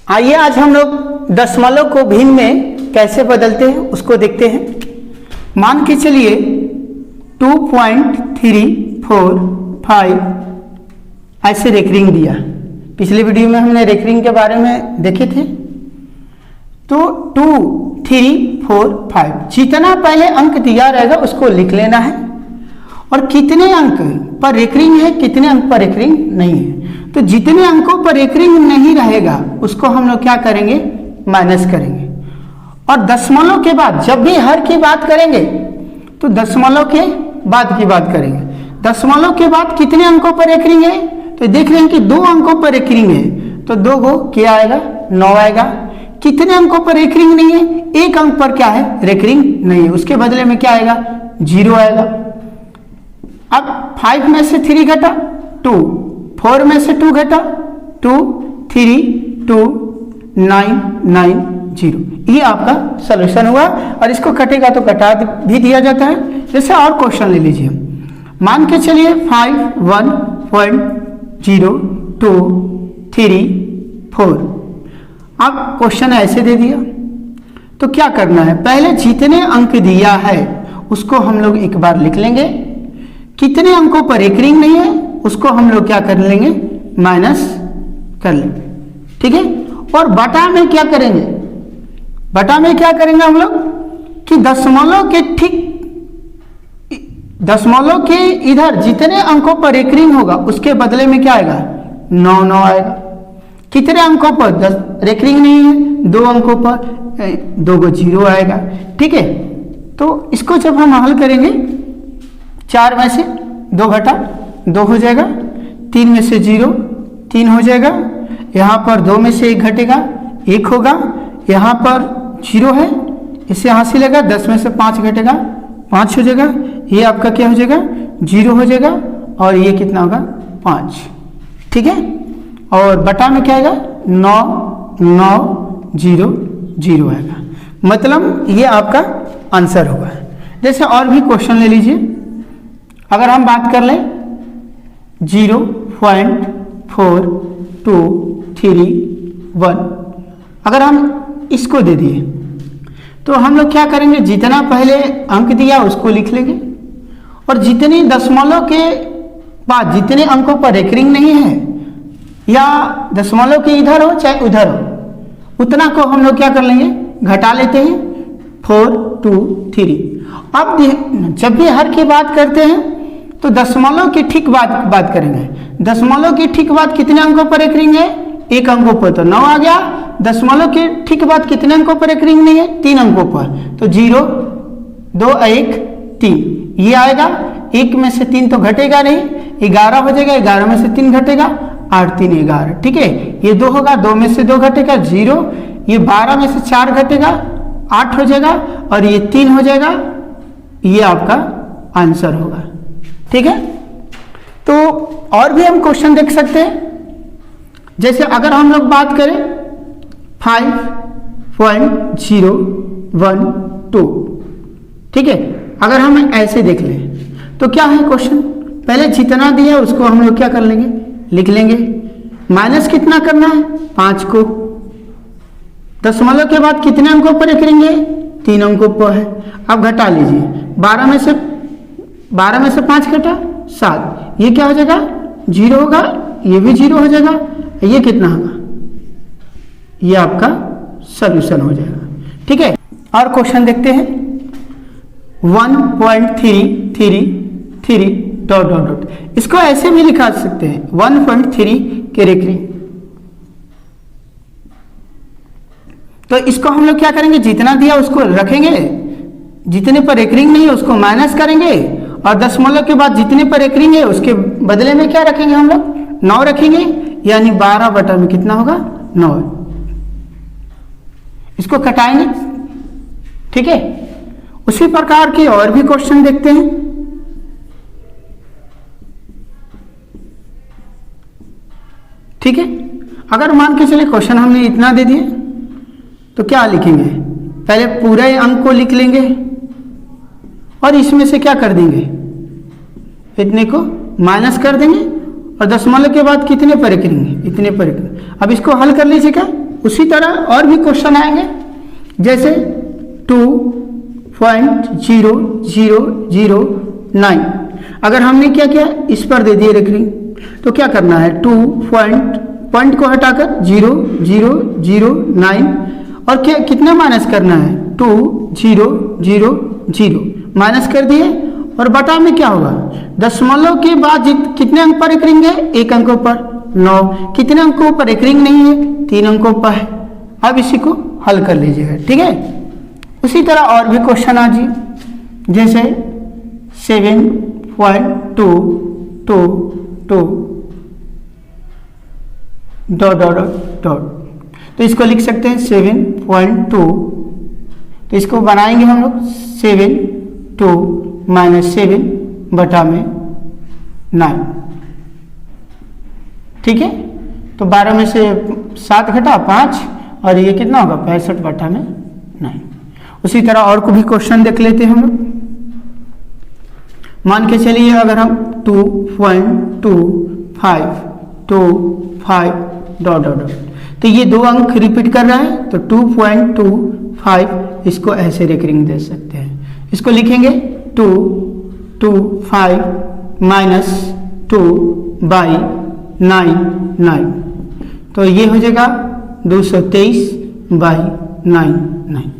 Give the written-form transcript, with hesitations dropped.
आइए आज हम लोग दशमलव को भिन्न में कैसे बदलते हैं उसको देखते हैं। मान के चलिए 2.345 ऐसे रेकरिंग दिया। पिछले वीडियो में हमने रेकरिंग के बारे में देखे थे। तो 2, 3, 4, 5 जितना पहले अंक दिया रहेगा उसको लिख लेना है, और कितने अंक पर रेकरिंग है कितने अंक पर रेकरिंग नहीं है। तो जितने अंकों पर रेकरिंग नहीं रहेगा उसको हम लोग क्या करेंगे, माइनस करेंगे। और दशमलव के बाद जब भी हर की बात करेंगे तो दशमलव के बाद की बात करेंगे। दशमलव के बाद कितने अंकों पर रेकरिंग है, तो देख रहे हैं कि 2 अंकों पर रेकरिंग है, तो 2 को क्या आएगा, 9 आएगा। कितने अंकों पर रेकरिंग नहीं है, 1 अंक पर क्या है, रेकरिंग नहीं है, उसके बदले में क्या आएगा, 0 आएगा। अब 5 में से 3 घटा 2, 4 में से 2 घटा 2, 3, 2, 9, 9, 0। ये आपका सॉल्यूशन हुआ। और इसको कटेगा तो कटा भी दिया जाता है। जैसे और क्वेश्चन ले लीजिए, मान के चलिए 51.02344। अब क्वेश्चन ऐसे दे दिया तो क्या करना है, पहले जितने अंक दिया है उसको हम लोग एक बार लिख लेंगे। कितने अंकों पर रेकरिंग नहीं है उसको हम लोग क्या कर लेंगे, माइनस कर लेंगे। ठीक है। और बटा में क्या करेंगे, बटा में क्या करेंगे हम लोग कि दशमलव के इधर जितने अंकों पर रेकरिंग होगा उसके बदले में क्या आएगा, 9 9 आएगा। कितने अंकों पर रेकरिंग नहीं है, 2 अंकों पर, 2 को 0 आएगा। ठीक है। तो इसको जब हम हल करेंगे 4 में से 2 घटा 2 हो जाएगा, 3 में से 0 3 हो जाएगा, यहाँ पर 2 में से 1 घटेगा 1 होगा, यहाँ पर 0 है इससे यहाँ से लेगा, 10 में से 5 घटेगा 5 हो जाएगा, ये आपका क्या हो जाएगा, 0 हो जाएगा, और ये कितना होगा, 5। ठीक है। और बटा में क्या आएगा, 9 9 0 0 आएगा। मतलब ये आपका आंसर होगा। जैसे और भी क्वेश्चन ले लीजिए, अगर हम बात कर लें 0.4231, अगर हम इसको दे दिए तो हम लोग क्या करेंगे, जितना पहले अंक दिया उसको लिख लेंगे, और जितने दशमलव के बाद जितने अंकों पर रेकरिंग नहीं है, या दशमलव के इधर हो चाहे उधर हो, उतना को हम लोग क्या कर लेंगे, घटा लेते हैं, 4 2 3। अब जब भी हर की बात करते हैं तो दशमलव की ठीक बात करेंगे। दशमलव की ठीक बात कितने अंकों पर रेकरिंग है, 1 अंकों पर, तो 9 आ गया। दशमलव की ठीक बात कितने अंकों पर रेकरिंग नहीं है, 3 अंकों पर, तो 0 2 1 3 ये आएगा। 1 में से 3 तो घटेगा नहीं, 11 हो जाएगा, 11 में से 3 घटेगा, 8 3 11। ठीक है। ये 2 होगा, 2 में से 2 घटेगा 0, ये 12 में से 4 घटेगा 8 हो जाएगा, और ये 3 हो जाएगा। ये आपका आंसर होगा। ठीक है। तो और भी हम क्वेश्चन देख सकते हैं। जैसे अगर हम लोग बात करें 5.012, ठीक है, अगर हम ऐसे देख लें तो क्या है क्वेश्चन, पहले जितना दिया है उसको हम लोग क्या कर लेंगे, लिख लेंगे। माइनस कितना करना है, 5 को। दशमलव के बाद कितने अंकों पर रेकरिंग है, 3 अंकों पर है। अब घटा लीजिए, 12 में से 5 घटा 7, ये क्या हो जाएगा, 0 होगा, ये भी 0 हो जाएगा, ये कितना होगा, ये आपका सॉल्यूशन हो जाएगा। ठीक है। और क्वेश्चन देखते हैं 1.333 डॉट डॉट डॉट, इसको ऐसे भी लिखा सकते हैं 1.3 के रेकरिंग। तो इसको हम लोग क्या करेंगे, जितना दिया उसको रखेंगे, जितने पर रेकरिंग नहीं है उसको माइनस करेंगे, और दशमलव के बाद जितने पर रेकरिंग है उसके बदले में क्या रखेंगे, हम लोग 9 रखेंगे, यानी 12 बटा में कितना होगा, 9। इसको कटाएंगे। ठीक है। उसी प्रकार के और भी क्वेश्चन देखते हैं। ठीक है। अगर मान के चले क्वेश्चन हमने इतना दे दिया तो क्या लिखेंगे, पहले पूरे अंक को लिख लेंगे और इसमें से क्या कर देंगे, इतने को माइनस कर देंगे, और दशमलव के बाद कितने पर करेंगे, इतने पर। अब इसको हल कर लीजिएगा, उसी तरह और भी क्वेश्चन आएंगे, जैसे 2.0009। अगर हमने क्या किया, इस पर दे दिए रेकरिंग, तो क्या करना है, 2 पॉइंट को हटाकर 0009 और क्या कितना माइनस करना है, 2000 माइनस कर दिए, और बटा में क्या होगा, दशमलव के बाद कितने अंक पर एक रिंग है, एक अंकों पर 9, कितने अंकों पर एक रिंग नहीं है, 3 अंकों पर है। अब इसी को हल कर लीजिएगा, ठीक है। उसी तरह और भी क्वेश्चन आ जी, जैसे 7.222 डॉट डॉट डॉट, तो इसको लिख सकते हैं 7.2, तो इसको बनाएंगे हम लोग 7 - 7 बटा में 9, ठीक है। तो 12 में से 7 घटा 5, और ये कितना होगा, 65 बटा में 9। उसी तरह और को भी क्वेश्चन देख लेते हैं हम लोग। मान के चलिए अगर हम 2.2525 डॉट डॉट डॉट, तो ये 2 अंक रिपीट कर रहा है, तो 2.25 इसको ऐसे रेकरिंग दे सकते हैं। इसको लिखेंगे 225 - 2/9, तो ये हो जाएगा 223/9।